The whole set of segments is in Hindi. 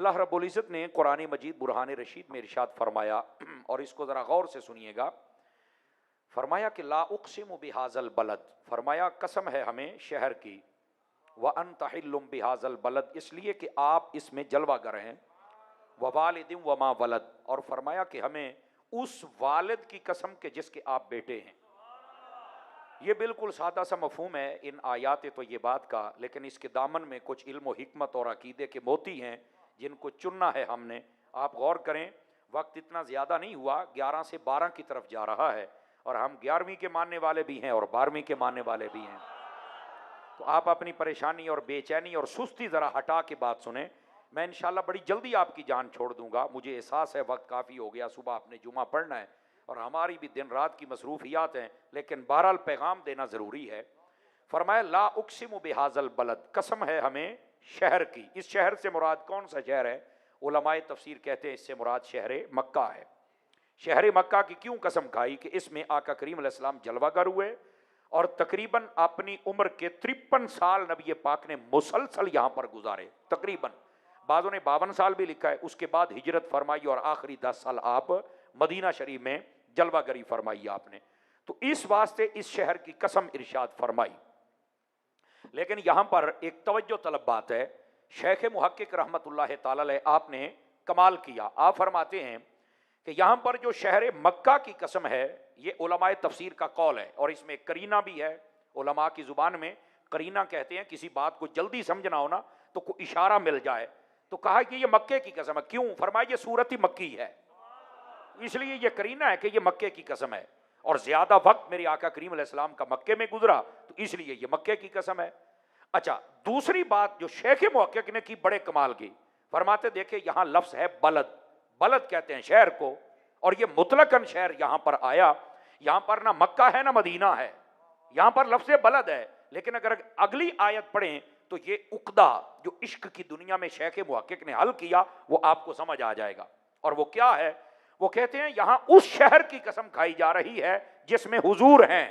अल्लाह रब्बुल इज़्ज़त ने कुरान मजीद बुरहान रशीद में इरशाद फरमाया, और इसको ज़रा गौर से सुनिएगा। फरमाया कि ला उक़सिमु बिहाज़ल बलद, फरमाया कसम है हमें शहर की, व अंत हिल्लुम बिहाज़ल बलद, इसलिए कि आप इसमें जलवागर हैं, व वालिदिन व मा वलद, और फरमाया कि हमें उस वालिद की कसम के जिसके आप बेटे हैं। ये बिल्कुल सादा सा मफहूम है इन आयात तो ये बात का, लेकिन इसके दामन में कुछ इल्म व हिकमत और अकीदे के मोती हैं जिनको चुनना है हमने। आप गौर करें, वक्त इतना ज़्यादा नहीं हुआ, 11 से 12 की तरफ जा रहा है, और हम 11वीं के मानने वाले भी हैं और 12वीं के मानने वाले भी हैं। तो आप अपनी परेशानी और बेचैनी और सुस्ती ज़रा हटा के बात सुने। मैं इंशाल्लाह बड़ी जल्दी आपकी जान छोड़ दूंगा, मुझे एहसास है वक्त काफ़ी हो गया, सुबह आपने जुमा पढ़ना है और हमारी भी दिन रात की मसरूफियात हैं, लेकिन बहरहाल पैगाम देना ज़रूरी है। फरमाया ला उक़सिमु बिहाज़ल बलद, कसम है हमें शहर की। इस शहर से मुराद कौन सा शहर है? उलमाए तफसीर कहते हैं इससे मुराद शहर मक्का है। शहर मक्का की क्यों कसम खाई? कि इसमें आका करीम अलैहिस्सलाम जलवागर हुए और तकरीबन अपनी उम्र के 53 साल नबी पाक ने मुसलसल यहाँ पर गुजारे। तकरीबन बाज़ों ने 52 साल भी लिखा है। उसके बाद हिजरत फरमाई और आखिरी 10 साल आप मदीना शरीफ में जलवागरी फरमाई आपने। तो इस वास्ते इस शहर की कसम इरशाद फरमाई। लेकिन यहां पर एक तवज्जो तलब बात है, शेख मुहक्किक रहमतुल्लाह ताला अलैह आपने कमाल किया। आप फरमाते हैं कि यहां पर जो शहर मक्का की कसम है, ये उलमाए तफसीर का कौल है और इसमें करीना भी है। उलमा की जुबान में करीना कहते हैं, किसी बात को जल्दी समझना हो ना तो कोई इशारा मिल जाए, तो कहा कि ये मक्के की कसम है। क्यों? फरमाया ये सूरत ही मक्की है, इसलिए ये करीना है कि ये मक्के की कसम है, और ज्यादा वक्त मेरे आका करीम अलैहिस्सलाम का मक्के में गुजरा, तो इसलिए ये मक्के की कसम है। अच्छा, दूसरी बात जो शेख मुहक्किक ने की बड़े कमाल की, फरमाते देखे यहां लफ्ज है बलद, बलद कहते हैं शहर को, और ये मुतलकन शहर यहां पर आया। यहां पर ना मक्का है ना मदीना है, यहां पर लफ्ज बलद है। लेकिन अगर अगली आयत पढ़ें तो ये उक्दा जो इश्क की दुनिया में शेख मुहक्किक ने हल किया वो आपको समझ आ जाएगा। और वो क्या है? वो कहते हैं यहां उस शहर की कसम खाई जा रही है जिसमें हुजूर हैं।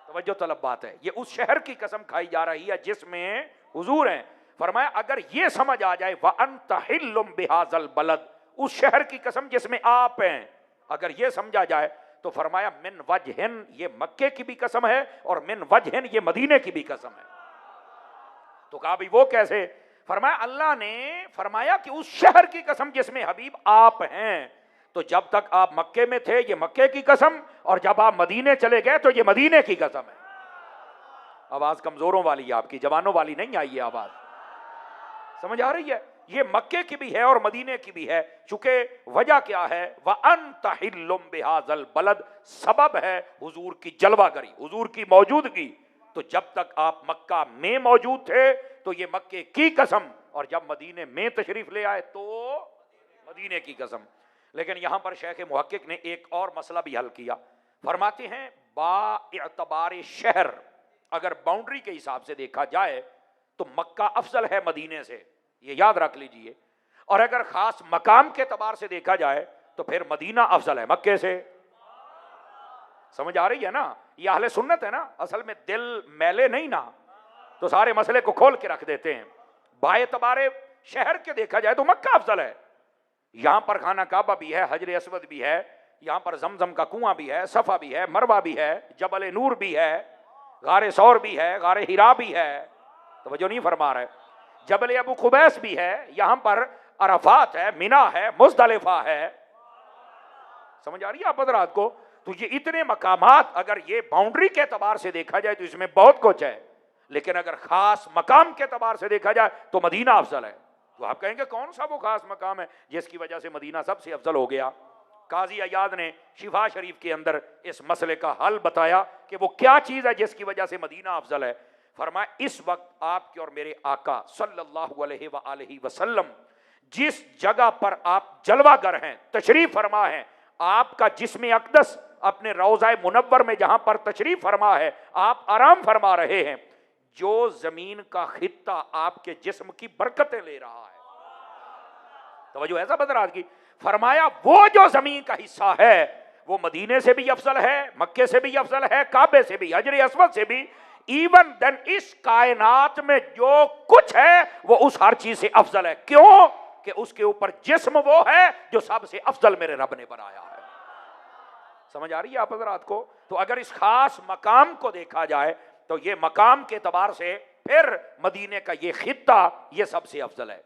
तवज्जो तलब बात है, ये उस शहर की कसम खाई जा रही है जिसमें हुजूर हैं। फरमाया अगर ये समझ आ जाए व अंत हिल्लुम बिहाज़ल बलद, उस शहर की कसम जिसमें आप हैं, अगर ये समझा जाए तो फरमाया मिन वजहिन, ये मक्के की भी कसम है, और मिन वजहिन ये मदीने की भी कसम है। तो कहा भाई वो कैसे? फरमाया अल्लाह ने फरमाया कि उस शहर की कसम जिसमें हबीब आप हैं। तो जब तक आप मक्के में थे ये मक्के की कसम, और जब आप मदीने चले गए तो ये मदीने की कसम है। आवाज कमजोरों वाली है आपकी, जवानों वाली नहीं आई है आवाज, समझ आ रही है? ये मक्के की भी है और मदीने की भी है। चूंकि वजह क्या है? व अंत हिल्लुम बिहाज़ल बलद, सबब है हुजूर की जलवागरी, हुजूर की मौजूदगी। तो जब तक आप मक्का में मौजूद थे तो ये मक्के की कसम, और जब मदीने में तशरीफ ले आए तो मदीने की कसम। लेकिन यहां पर शेख मुहक्किक ने एक और मसला भी हल किया। फरमाते हैं बाएतबार शहर, अगर बाउंड्री के हिसाब से देखा जाए तो मक्का अफजल है मदीने से, ये याद रख लीजिए। और अगर खास मकाम के एतबार से देखा जाए तो फिर मदीना अफजल है मक्के से। समझ आ रही है ना? ये अहले सुन्नत है ना, असल में दिल मैले नहीं ना, तो सारे मसले को खोल के रख देते हैं। बाएतबारे शहर के देखा जाए तो मक्का अफजल है। यहां पर खाना काबा भी है, हजर अस्वद भी है, यहां पर जमजम का कुआं भी है, सफा भी है, मरवा भी है, जबल नूर भी है, गारे सौर भी है, गारे हिरा भी है, तवज्जो नहीं फरमा रहे, जबल अबू खुबैस भी है, यहां पर अरफात है, मिना है, मुज़दलिफा है। समझ आ रही है आप हज़रात को? तो ये इतने मकामात अगर ये बाउंड्री के एतबार से देखा जाए तो इसमें बहुत कुछ है, लेकिन अगर खास मकाम के एतबार से देखा जाए तो मदीना अफजल है। तो आप कहेंगे कौन सा वो खास मकाम है जिसकी वजह से मदीना सबसे अफजल हो गया? काजी अयाद ने शिफा शरीफ के अंदर इस मसले का हल बताया कि वो क्या चीज़ है जिसकी वजह से मदीना अफजल है। फरमाया इस वक्त आपके और मेरे आका सल्लल्लाहु अलैहि वसल्लम जिस जगह पर आप जलवागर हैं, तशरीफ फरमा हैं, आपका जिस्म अक़दस अपने रोज़ा मुनव्वर में जहां पर तशरीफ फरमा है, आप आराम फरमा रहे हैं, जो जमीन का खित्ता आपके जिस्म की बरकतें ले रहा है। तवज्जो ऐसा बदराज की। फरमाया वो जो जमीन का हिस्सा है वो मदीने से भी अफजल है, मक्के से भी अफजल है, काबे से भी, हजर अस्वद से भी। इवन देन इस कायनात में जो कुछ है वो उस हर चीज से अफजल है। क्यों? कि उसके ऊपर जिस्म वो है जो सबसे अफजल मेरे रब ने बनाया है। समझ आ रही है आप हजरात को? तो अगर इस खास मकाम को देखा जाए तो ये मकाम के एतबार से फिर मदीने का ये खित्ता ये सबसे अफजल है।